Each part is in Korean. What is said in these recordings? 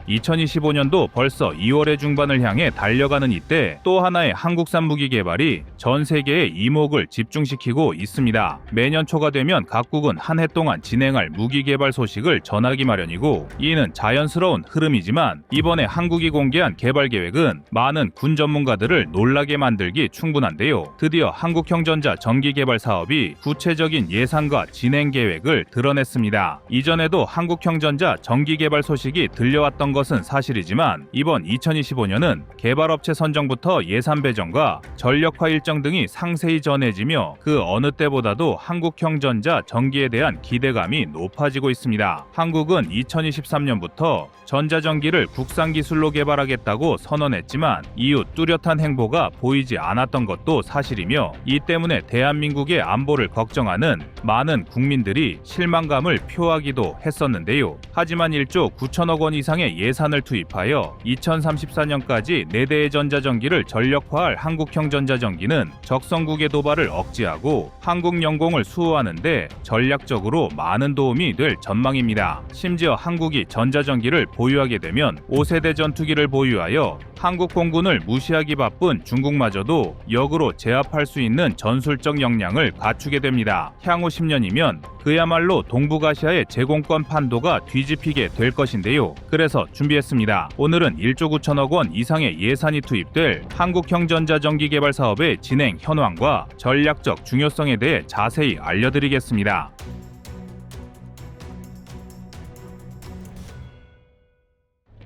2025년도 벌써 2월의 중반을 향해 달려가는 이때 또 하나의 한국산 무기 개발이 전 세계의 이목을 집중시키고 있습니다. 매년 초가 되면 각국은 한 해 동안 진행할 무기 개발 소식을 전하기 마련이고, 이는 자연스러운 흐름이지만 이번에 한국이 공개한 개발 계획은 많은 군 전문가들을 놀라게 만들기 충분한데요. 드디어 한국형전자 전기 개발 사업이 구체적인 예산과 진행 계획을 드러냈습니다. 이전에도 한국형전자 전기 개발 소식이 들려왔던 것은 사실이지만 이번 2025년은 개발업체 선정부터 예산 배정과 전력화 일정 등이 상세히 전해지며 그 어느 때보다도 한국형전자 전기에 대한 기대감이 높아지고 있습니다. 한국은 2023년부터 전자전기를 국산 기술로 개발하겠다고 선언했지만 이후 뚜렷한 행보가 보이지 않았던 것도 사실이며, 이 때문에 대한민국의 안보를 걱정하는 많은 국민들이 실망감을 표하기도 했었는데요. 하지만 1조 9천억 원 이상의 예산을 투입하여 2034년까지 4대의 전자전기를 전력화할 한국형 전자전기는 적성국의 도발을 억제하고 한국 영공을 수호하는 데 전략적으로 많은 도움이 될 전망입니다. 심지어 한국이 전자전기를 보유하게 되면 5세대 전투기를 보유하여 한국 공군을 무시하기 바쁜 중국마저도 역으로 제압할 수 있는 전술적 역량을 갖추게 됩니다. 향후 10년이면 그야말로 동북아시아의 제공권 판도가 뒤집히게 될 것인데요. 그래서 준비했습니다. 오늘은 1조 9천억 원 이상의 예산이 투입될 한국형 전자전기 개발 사업의 진행 현황과 전략적 중요성에 대해 자세히 알려드리겠습니다.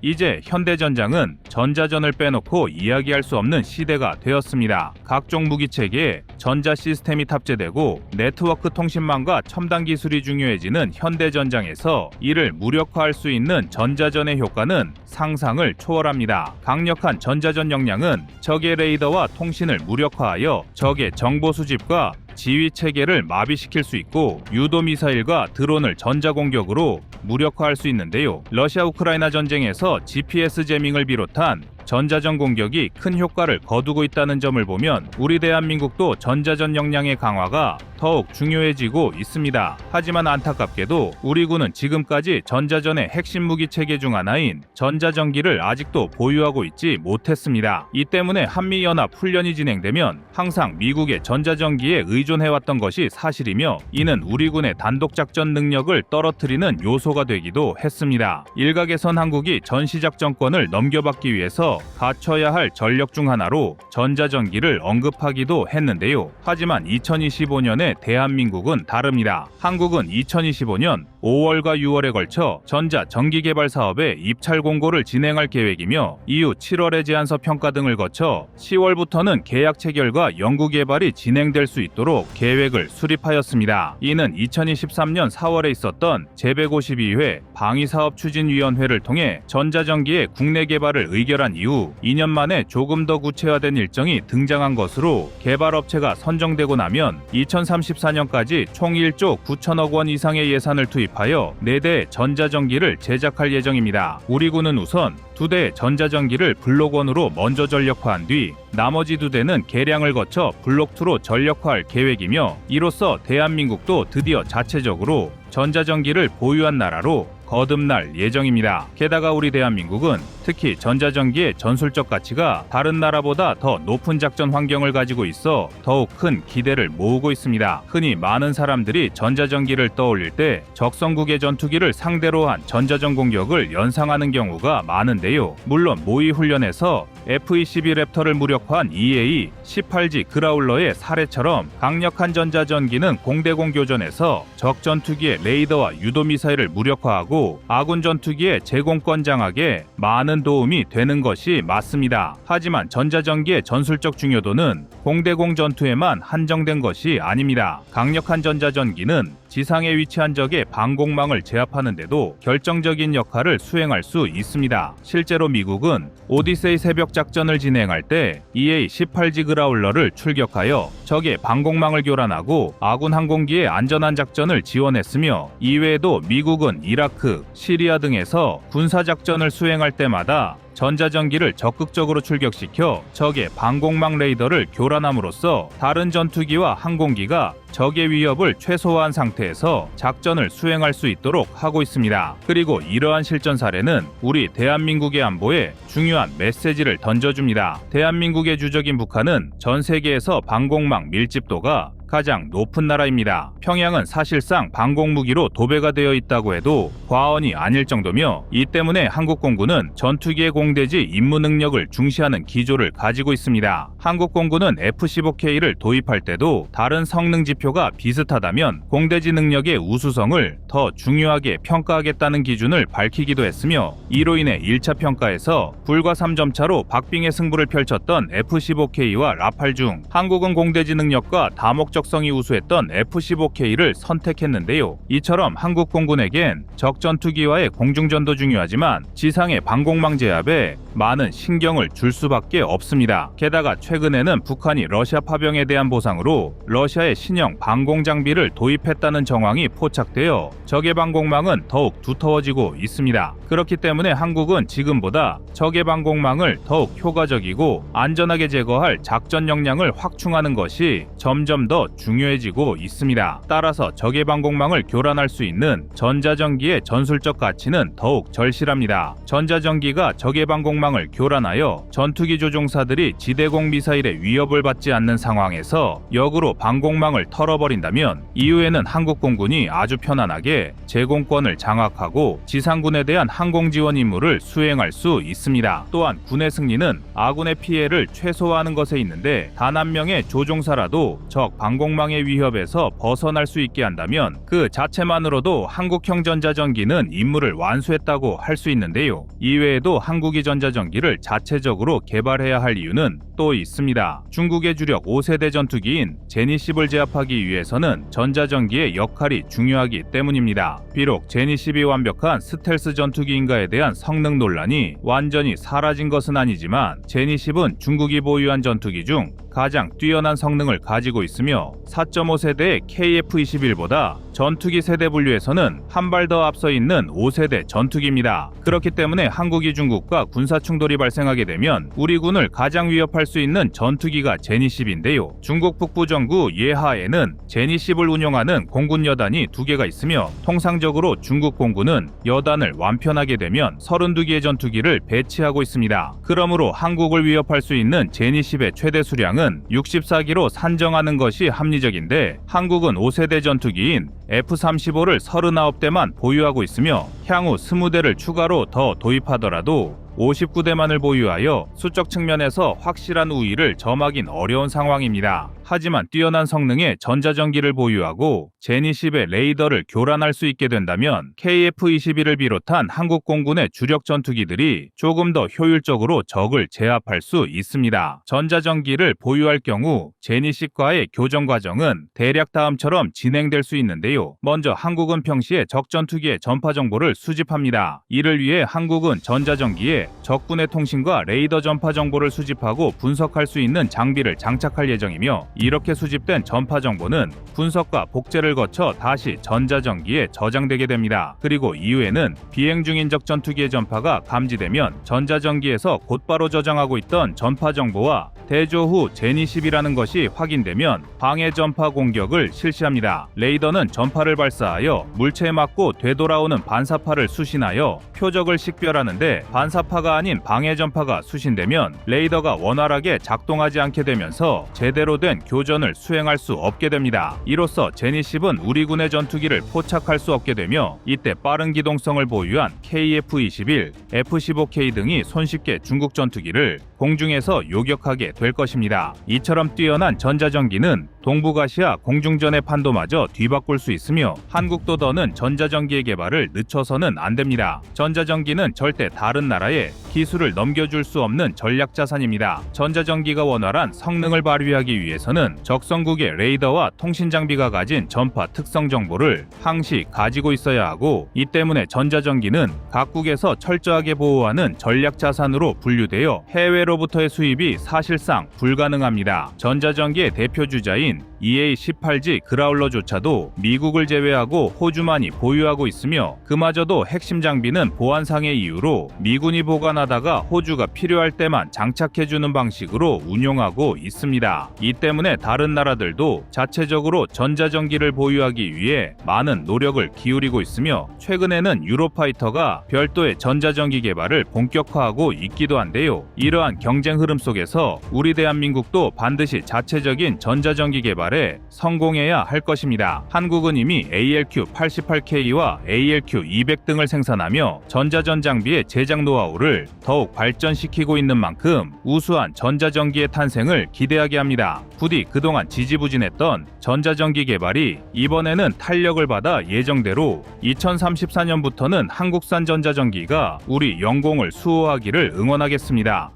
이제 현대전장은 전자전을 빼놓고 이야기할 수 없는 시대가 되었습니다. 각종 무기체계에 전자 시스템이 탑재되고 네트워크 통신망과 첨단 기술이 중요해지는 현대전장에서 이를 무력화할 수 있는 전자전의 효과는 상상을 초월합니다. 강력한 전자전 역량은 적의 레이더와 통신을 무력화하여 적의 정보 수집과 지휘 체계를 마비시킬 수 있고, 유도 미사일과 드론을 전자공격으로 무력화할 수 있는데요. 러시아 우크라이나 전쟁에서 GPS 제밍을 비롯한 전자전 공격이 큰 효과를 거두고 있다는 점을 보면 우리 대한민국도 전자전 역량의 강화가 더욱 중요해지고 있습니다. 하지만 안타깝게도 우리 군은 지금까지 전자전의 핵심 무기 체계 중 하나인 전자전기를 아직도 보유하고 있지 못했습니다. 이 때문에 한미연합 훈련이 진행되면 항상 미국의 전자전기에 의존해왔던 것이 사실이며, 이는 우리 군의 단독작전 능력을 떨어뜨리는 요소가 되기도 했습니다. 일각에선 한국이 전시작전권을 넘겨받기 위해서 갖춰야 할 전력 중 하나로 전자전기를 언급하기도 했는데요. 하지만 2025년의 대한민국은 다릅니다. 한국은 2025년 5월과 6월에 걸쳐 전자전기 개발 사업에 입찰 공고를 진행할 계획이며, 이후 7월에 제안서 평가 등을 거쳐 10월부터는 계약 체결과 연구 개발이 진행될 수 있도록 계획을 수립하였습니다. 이는 2023년 4월에 있었던 제152회 방위사업추진위원회를 통해 전자전기의 국내 개발을 의결한 이후 2년 만에 조금 더 구체화된 일정이 등장한 것으로, 개발업체가 선정되고 나면 2034년까지 총 1조 9천억 원 이상의 예산을 투입하여 4대 전자전기를 제작할 예정입니다. 우리 군은 우선 2대 전자전기를 블록 1으로 먼저 전력화한 뒤 나머지 2대는 개량을 거쳐 블록 2로 전력화할 계획이며, 이로써 대한민국도 드디어 자체적으로 전자전기를 보유한 나라로 거듭날 예정입니다. 게다가 우리 대한민국은 특히 전자전기의 전술적 가치가 다른 나라보다 더 높은 작전 환경을 가지고 있어 더욱 큰 기대를 모으고 있습니다. 흔히 많은 사람들이 전자전기를 떠올릴 때 적성국의 전투기를 상대로 한 전자전 공격을 연상하는 경우가 많은데요. 물론 모의 훈련에서 F-22 랩터를 무력화한 EA-18G 그라울러의 사례처럼 강력한 전자전기는 공대공 교전에서 적 전투기의 레이더와 유도 미사일을 무력화하고 아군 전투기의 제공권 장악에 많은 도움이 되는 것이 맞습니다. 하지만 전자전기의 전술적 중요도는 공대공 전투에만 한정된 것이 아닙니다. 강력한 전자전기는 지상에 위치한 적의 방공망을 제압하는 데도 결정적인 역할을 수행할 수 있습니다. 실제로 미국은 오디세이 새벽 작전을 진행할 때 EA-18G 그라울러를 출격하여 적의 방공망을 교란하고 아군 항공기의 안전한 작전을 지원했으며, 이외에도 미국은 이라크, 시리아 등에서 군사작전을 수행할 때마다 전자전기를 적극적으로 출격시켜 적의 방공망 레이더를 교란함으로써 다른 전투기와 항공기가 적의 위협을 최소화한 상태에서 작전을 수행할 수 있도록 하고 있습니다. 그리고 이러한 실전 사례는 우리 대한민국의 안보에 중요한 메시지를 던져줍니다. 대한민국의 주적인 북한은 전 세계에서 방공망 밀집도가 가장 높은 나라입니다. 평양은 사실상 방공무기로 도배가 되어 있다고 해도 과언이 아닐 정도며, 이 때문에 한국 공군은 전투기의 공대지 임무 능력을 중시하는 기조를 가지고 있습니다. 한국 공군은 F-15K를 도입할 때도 다른 성능 지표가 비슷하다면 공대지 능력의 우수성을 더 중요하게 평가하겠다는 기준을 밝히기도 했으며, 이로 인해 1차 평가에서 불과 3점 차로 박빙의 승부를 펼쳤던 F-15K와 라팔 중 한국은 공대지 능력과 다목적성이 우수했던 F-15K를 선택했는데요. 이처럼 한국 공군에겐 적 전투기와의 공중전도 중요하지만 지상의 방공망 제압에 많은 신경을 줄 수밖에 없습니다. 게다가 최근에는 북한이 러시아 파병에 대한 보상으로 러시아의 신형 방공 장비를 도입했다는 정황이 포착되어 적의 방공망은 더욱 두터워지고 있습니다. 그렇기 때문에 한국은 지금보다 적의 방공망을 더욱 효과적이고 안전하게 제거할 작전 역량을 확충하는 것이 점점 더 중요해지고 있습니다. 따라서 적의 방공망을 교란할 수 있는 전자전기의 전술적 가치는 더욱 절실합니다. 전자전기가 적의 방공망을 교란하여 전투기 조종사들이 지대공 미사일의 위협을 받지 않는 상황에서 역으로 방공망을 털어버린다면 이후에는 한국 공군이 아주 편안하게 제공권을 장악하고 지상군에 대한 항공 지원 임무를 수행할 수 있습니다. 또한 군의 승리는 아군의 피해를 최소화하는 것에 있는데, 단 한 명의 조종사라도 적 방공망의 위협에서 벗어날 수 있게 한다면 그 자체만으로도 한국형 전자전기는 임무를 완수했다고 할 수 있는데요. 이외에도 한국이 전자전기를 자체적으로 개발해야 할 이유는 또 있습니다. 중국의 주력 5세대 전투기인 제니10을 제압하기 위해서는 전자전기의 역할이 중요하기 때문입니다. 비록 제니10이 완벽한 스텔스 전투기인가에 대한 성능 논란이 완전히 사라진 것은 아니지만, 제니10은 중국이 보유한 전투기 중 가장 뛰어난 성능을 가지고 있으며 4.5세대의 KF-21보다 전투기 세대 분류에서는 한 발 더 앞서 있는 5세대 전투기입니다. 그렇기 때문에 한국이 중국과 군사 충돌이 발생하게 되면 우리 군을 가장 위협할 수 있는 전투기가 제니10인데요. 중국 북부 정부 예하에는 제니10을 운용하는 공군 여단이 2개가 있으며, 통상적으로 중국 공군은 여단을 완편하게 되면 32개의 전투기를 배치하고 있습니다. 그러므로 한국을 위협할 수 있는 제니10의 최대 수량은 64기로 산정하는 것이 합리적인데, 한국은 5세대 전투기인 F-35를 39대만 보유하고 있으며 향후 20대를 추가로 더 도입하더라도 59대만을 보유하여 수적 측면에서 확실한 우위를 점하긴 어려운 상황입니다. 하지만 뛰어난 성능의 전자전기를 보유하고 제니10의 레이더를 교란할 수 있게 된다면 KF-21을 비롯한 한국 공군의 주력 전투기들이 조금 더 효율적으로 적을 제압할 수 있습니다. 전자전기를 보유할 경우 제니10과의 교정 과정은 대략 다음처럼 진행될 수 있는데요. 먼저 한국은 평시에 적 전투기의 전파 정보를 수집합니다. 이를 위해 한국은 전자전기에 적군의 통신과 레이더 전파 정보를 수집하고 분석할 수 있는 장비를 장착할 예정이며, 이렇게 수집된 전파 정보는 분석과 복제를 거쳐 다시 전자전기에 저장되게 됩니다. 그리고 이후에는 비행 중인 적 전투기의 전파가 감지되면 전자전기에서 곧바로 저장하고 있던 전파 정보와 대조 후 제니10이라는 것이 확인되면 방해 전파 공격을 실시합니다. 레이더는 전파를 발사하여 물체에 맞고 되돌아오는 반사파를 수신하여 표적을 식별하는데, 반사파가 아닌 방해 전파가 수신되면 레이더가 원활하게 작동하지 않게 되면서 제대로 된 교전을 수행할 수 없게 됩니다. 이로써 제니10은 우리 군의 전투기를 포착할 수 없게 되며, 이때 빠른 기동성을 보유한 KF-21, F-15K 등이 손쉽게 중국 전투기를 공중에서 요격하게 될 것입니다. 이처럼 뛰어난 전자전기는 동북아시아 공중전의 판도마저 뒤바꿀 수 있으며, 한국도 더는 전자전기의 개발을 늦춰서는 안 됩니다. 전자전기는 절대 다른 나라에 기술을 넘겨줄 수 없는 전략 자산입니다. 전자전기가 원활한 성능을 발휘하기 위해서는 적성국의 레이더와 통신 장비가 가진 전파 특성 정보를 항시 가지고 있어야 하고, 이 때문에 전자전기는 각국에서 철저하게 보호하는 전략 자산으로 분류되어 해외로부터의 수입이 사실상 불가능합니다. 전자전기의 대표 주자인 엔진인 EA-18G 그라울러조차도 미국을 제외하고 호주만이 보유하고 있으며 그마저도 핵심 장비는 보안상의 이유로 미군이 보관하다가 호주가 필요할 때만 장착해주는 방식으로 운용하고 있습니다. 이 때문에 다른 나라들도 자체적으로 전자전기를 보유하기 위해 많은 노력을 기울이고 있으며 최근에는 유로파이터가 별도의 전자전기 개발을 본격화하고 있기도 한데요. 이러한 경쟁 흐름 속에서 우리 대한민국도 반드시 자체적인 전자전기 개발에 성공해야 할 것입니다. 한국은 이미 ALQ88K와 ALQ200 등을 생산하며 전자전 장비의 제작 노하우를 더욱 발전시키고 있는 만큼 우수한 전자전기의 탄생을 기대하게 합니다. 부디 그동안 지지부진했던 전자전기 개발이 이번에는 탄력을 받아 예정대로 2034년부터는 한국산 전자전기가 우리 영공을 수호하기를 응원하겠습니다.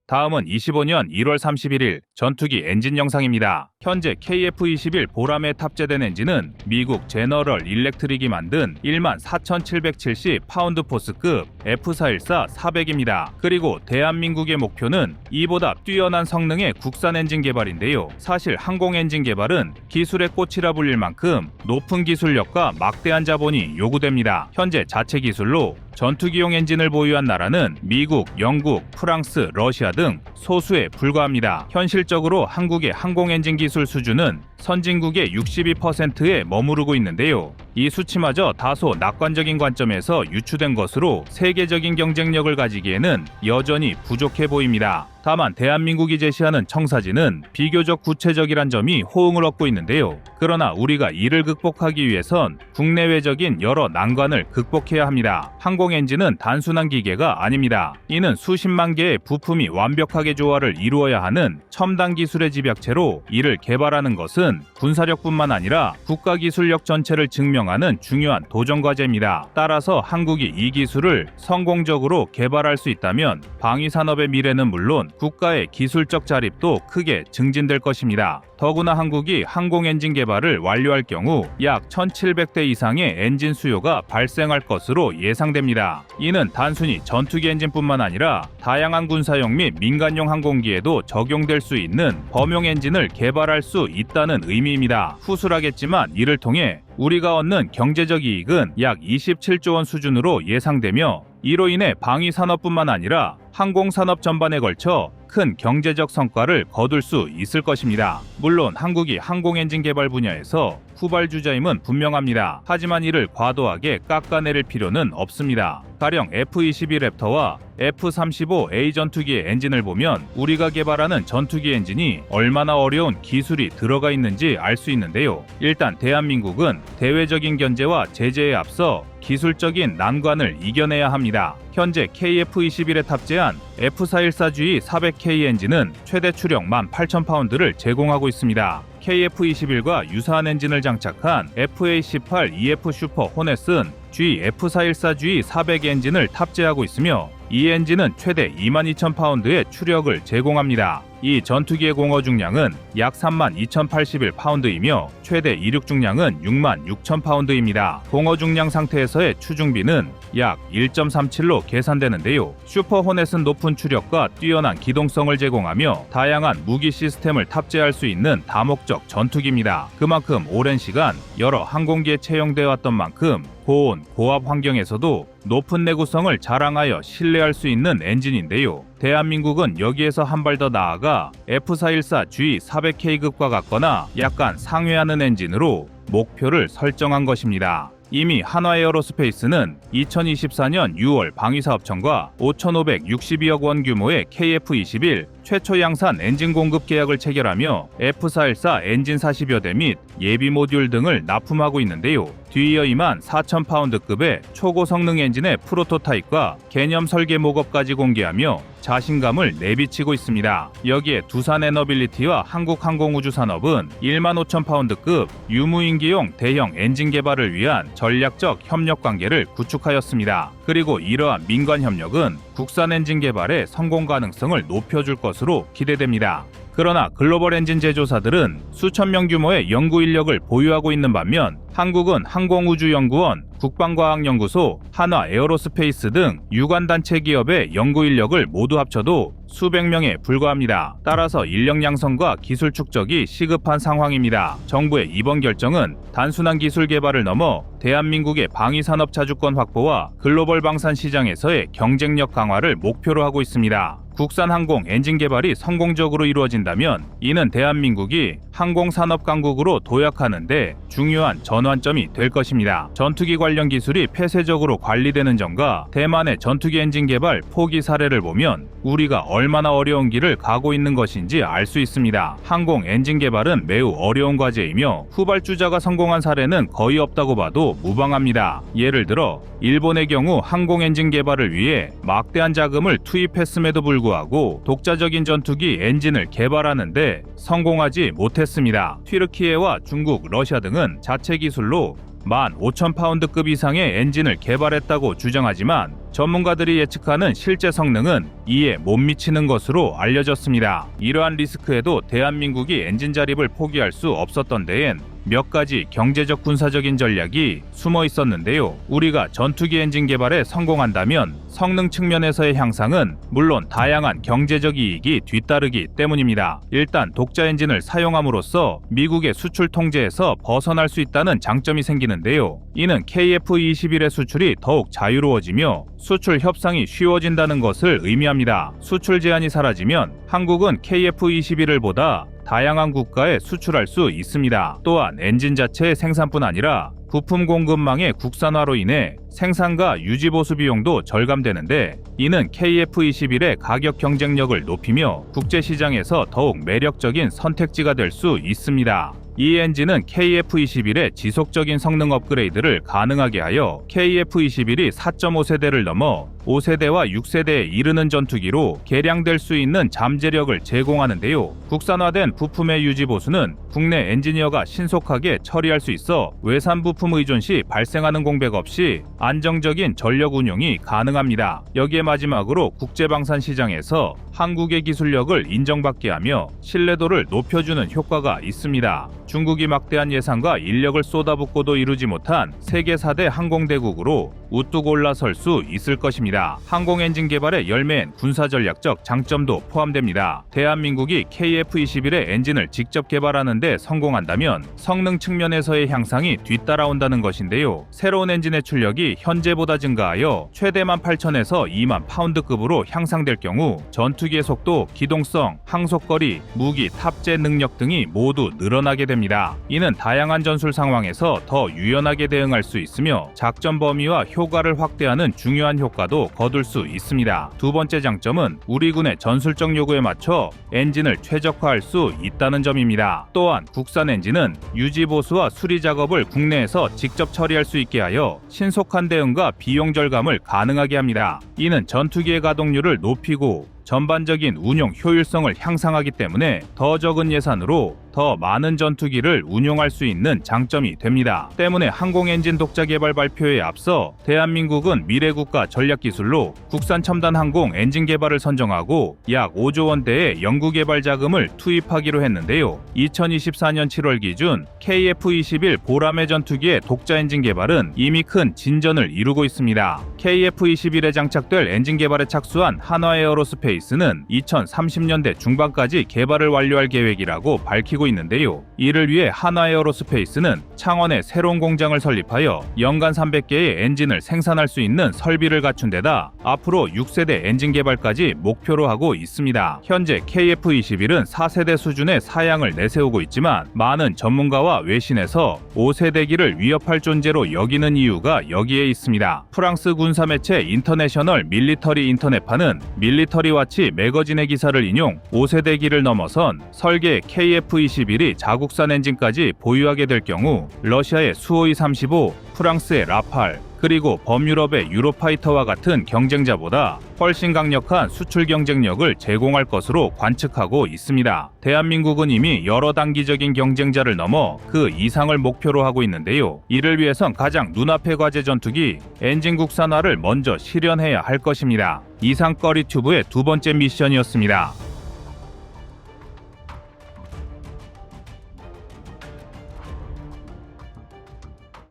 다음은 25년 1월 31일 전투기 엔진 영상입니다. 현재 KF-21 보람에 탑재된 엔진은 미국 제너럴 일렉트릭이 만든 14,770 파운드포스급 F414 400입니다. 그리고 대한민국의 목표는 이보다 뛰어난 성능의 국산 엔진 개발인데요. 사실 항공 엔진 개발은 기술의 꽃이라 불릴 만큼 높은 기술력과 막대한 자본이 요구됩니다. 현재 자체 기술로 전투기용 엔진을 보유한 나라는 미국, 영국, 프랑스, 러시아 등 소수에 불과합니다. 현실적으로 한국의 항공 엔진 기술 수준은 선진국의 62%에 머무르고 있는데요. 이 수치마저 다소 낙관적인 관점에서 유추된 것으로 세계적인 경쟁력을 가지기에는 여전히 부족해 보입니다. 다만 대한민국이 제시하는 청사진은 비교적 구체적이란 점이 호응을 얻고 있는데요. 그러나 우리가 이를 극복하기 위해선 국내외적인 여러 난관을 극복해야 합니다. 항공 엔진은 단순한 기계가 아닙니다. 이는 수십만 개의 부품이 완벽하게 조화를 이루어야 하는 첨단 기술의 집약체로 이를 개발하는 것은 군사력뿐만 아니라 국가 기술력 전체를 증명하는 중요한 도전 과제입니다. 따라서 한국이 이 기술을 성공적으로 개발할 수 있다면 방위 산업의 미래는 물론 국가의 기술적 자립도 크게 증진될 것입니다. 더구나 한국이 항공 엔진 개발을 완료할 경우 약 1,700대 이상의 엔진 수요가 발생할 것으로 예상됩니다. 이는 단순히 전투기 엔진뿐만 아니라 다양한 군사용 및 민간용 항공기에도 적용될 수 있는 범용 엔진을 개발할 수 있다는 의미입니다. 후술하겠지만 이를 통해 우리가 얻는 경제적 이익은 약 27조 원 수준으로 예상되며 이로 인해 방위 산업뿐만 아니라 항공산업 전반에 걸쳐 큰 경제적 성과를 거둘 수 있을 것입니다. 물론 한국이 항공 엔진 개발 분야에서 후발주자임은 분명합니다. 하지만 이를 과도하게 깎아내릴 필요는 없습니다. 가령 F-22 랩터와 F-35A 전투기의 엔진을 보면 우리가 개발하는 전투기 엔진이 얼마나 어려운 기술이 들어가 있는지 알 수 있는데요. 일단 대한민국은 대외적인 견제와 제재에 앞서 기술적인 난관을 이겨내야 합니다. 현재 KF-21에 탑재한 F414G 400K 엔진은 최대 추력 18,000파운드를 제공하고 있습니다. KF-21과 유사한 엔진을 장착한 FA-18 EF 슈퍼 호넷은 F414G 400 엔진을 탑재하고 있으며 이 엔진은 최대 22,000파운드의 추력을 제공합니다. 이 전투기의 공허 중량은 약 32,081파운드이며 최대 이륙 중량은 66,000파운드입니다. 공허 중량 상태에서의 추중비는 약 1.37로 계산되는데요. 슈퍼 호넷은 높은 추력과 뛰어난 기동성을 제공하며 다양한 무기 시스템을 탑재할 수 있는 다목적 전투기입니다. 그만큼 오랜 시간 여러 항공기에 채용되어 왔던 만큼 고온, 고압 환경에서도 높은 내구성을 자랑하여 신뢰할 수 있는 엔진인데요. 대한민국은 여기에서 한 발 더 나아가 F414G 400K급과 같거나 약간 상회하는 엔진으로 목표를 설정한 것입니다. 이미 한화에어로스페이스는 2024년 6월 방위사업청과 5,562억 원 규모의 KF-21 최초 양산 엔진 공급 계약을 체결하며 F414 엔진 40여 대 및 예비 모듈 등을 납품하고 있는데요. 뒤이어 24,000파운드급의 초고 성능 엔진의 프로토타입과 개념 설계 모급까지 공개하며 자신감을 내비치고 있습니다. 여기에 두산에너빌리티와 한국항공우주산업은 15,000파운드급 유무인기용 대형 엔진 개발을 위한 전략적 협력 관계를 구축하였습니다. 그리고 이러한 민관 협력은 국산 엔진 개발의 성공 가능성을 높여줄 것으로 기대됩니다. 그러나 글로벌 엔진 제조사들은 수천 명 규모의 연구 인력을 보유하고 있는 반면 한국은 항공우주연구원, 국방과학연구소, 한화에어로스페이스 등 유관단체 기업의 연구 인력을 모두 합쳐도 수백 명에 불과합니다. 따라서 인력 양성과 기술 축적이 시급한 상황입니다. 정부의 이번 결정은 단순한 기술 개발을 넘어 대한민국의 방위산업 자주권 확보와 글로벌 방산 시장에서의 경쟁력 강화를 목표로 하고 있습니다. 국산 항공 엔진 개발이 성공적으로 이루어진다면 이는 대한민국이 항공산업 강국으로 도약하는 데 중요한 전환점이 될 것입니다. 전투기 관련 기술이 폐쇄적으로 관리되는 점과 대만의 전투기 엔진 개발 포기 사례를 보면 우리가 얼마나 어려운 길을 가고 있는 것인지 알 수 있습니다. 항공 엔진 개발은 매우 어려운 과제이며 후발주자가 성공한 사례는 거의 없다고 봐도 무방합니다. 예를 들어 일본의 경우 항공 엔진 개발을 위해 막대한 자금을 투입했음에도 불구하고 독자적인 전투기 엔진을 개발하는데 성공하지 못했습니다. 튀르키예와 중국, 러시아 등은 자체 기술로 15,000파운드급 이상의 엔진을 개발했다고 주장하지만 전문가들이 예측하는 실제 성능은 이에 못 미치는 것으로 알려졌습니다. 이러한 리스크에도 대한민국이 엔진 자립을 포기할 수 없었던 데엔 몇 가지 경제적 군사적인 전략이 숨어 있었는데요. 우리가 전투기 엔진 개발에 성공한다면 성능 측면에서의 향상은 물론 다양한 경제적 이익이 뒤따르기 때문입니다. 일단 독자 엔진을 사용함으로써 미국의 수출 통제에서 벗어날 수 있다는 장점이 생기는데요. 이는 KF-21의 수출이 더욱 자유로워지며 수출 협상이 쉬워진다는 것을 의미합니다. 수출 제한이 사라지면 한국은 KF-21을 보다 다양한 국가에 수출할 수 있습니다. 또한 엔진 자체의 생산뿐 아니라 부품 공급망의 국산화로 인해 생산과 유지 보수 비용도 절감되는데 이는 KF-21의 가격 경쟁력을 높이며 국제 시장에서 더욱 매력적인 선택지가 될 수 있습니다. 이 엔진은 KF-21의 지속적인 성능 업그레이드를 가능하게 하여 KF-21이 4.5세대를 넘어 5세대와 6세대에 이르는 전투기로 개량될 수 있는 잠재력을 제공하는데요. 국산화된 부품의 유지 보수는 국내 엔지니어가 신속하게 처리할 수 있어 외산 부품 의존 시 발생하는 공백 없이 안정적인 전력 운용이 가능합니다. 여기에 마지막으로 국제방산 시장에서 한국의 기술력을 인정받게 하며 신뢰도를 높여주는 효과가 있습니다. 중국이 막대한 예산과 인력을 쏟아붓고도 이루지 못한 세계 4대 항공대국으로 우뚝 올라설 수 있을 것입니다. 항공 엔진 개발의 열매엔 군사전략적 장점도 포함됩니다. 대한민국이 KF-21의 엔진을 직접 개발하는 데 성공한다면 성능 측면에서의 향상이 뒤따라온다는 것인데요. 새로운 엔진의 출력이 현재보다 증가하여 최대 18,000에서 2만 파운드급으로 향상될 경우 전투기의 속도, 기동성, 항속거리, 무기 탑재 능력 등이 모두 늘어나게 됩니다. 이는 다양한 전술 상황에서 더 유연하게 대응할 수 있으며 작전 범위와 효과를 확대하는 중요한 효과도 거둘 수 있습니다. 두 번째 장점은 우리 군의 전술적 요구에 맞춰 엔진을 최적화할 수 있다는 점입니다. 또한 국산 엔진은 유지 보수와 수리 작업을 국내에서 직접 처리할 수 있게 하여 신속한 대응과 비용 절감을 가능하게 합니다. 이는 전투기의 가동률을 높이고 전반적인 운용 효율성을 향상하기 때문에 더 적은 예산으로 더 많은 전투기를 운용할 수 있는 장점이 됩니다. 때문에 항공 엔진 독자 개발 발표에 앞서 대한민국은 미래국가 전략기술로 국산 첨단 항공 엔진 개발을 선정하고 약 5조 원대의 연구개발 자금을 투입하기로 했는데요. 2024년 7월 기준 KF-21 보라매 전투기의 독자 엔진 개발은 이미 큰 진전을 이루고 있습니다. KF-21에 장착될 엔진 개발에 착수한 한화에어로스페이스는 2030년대 중반까지 개발을 완료할 계획이라고 밝히고 있는데요. 이를 위해 한화에어로스페이스는 창원에 새로운 공장을 설립하여 연간 300개의 엔진을 생산할 수 있는 설비를 갖춘 데다 앞으로 6세대 엔진 개발까지 목표로 하고 있습니다. 현재 KF-21은 4세대 수준의 사양을 내세우고 있지만 많은 전문가와 외신에서 5세대기를 위협할 존재로 여기는 이유가 여기에 있습니다. 프랑스 군사 매체 인터내셔널 밀리터리 인터넷파는 밀리터리 와치 매거진의 기사를 인용 5세대기를 넘어선 설계 KF-21이 자국산 엔진까지 보유하게 될 경우 러시아의 수호이 35, 프랑스의 라팔, 그리고 범유럽의 유로파이터와 같은 경쟁자보다 훨씬 강력한 수출 경쟁력을 제공할 것으로 관측하고 있습니다. 대한민국은 이미 여러 단기적인 경쟁자를 넘어 그 이상을 목표로 하고 있는데요. 이를 위해선 가장 눈앞의 과제 전투기 엔진 국산화를 먼저 실현해야 할 것입니다. 이상 꺼리튜브의 두 번째 미션이었습니다.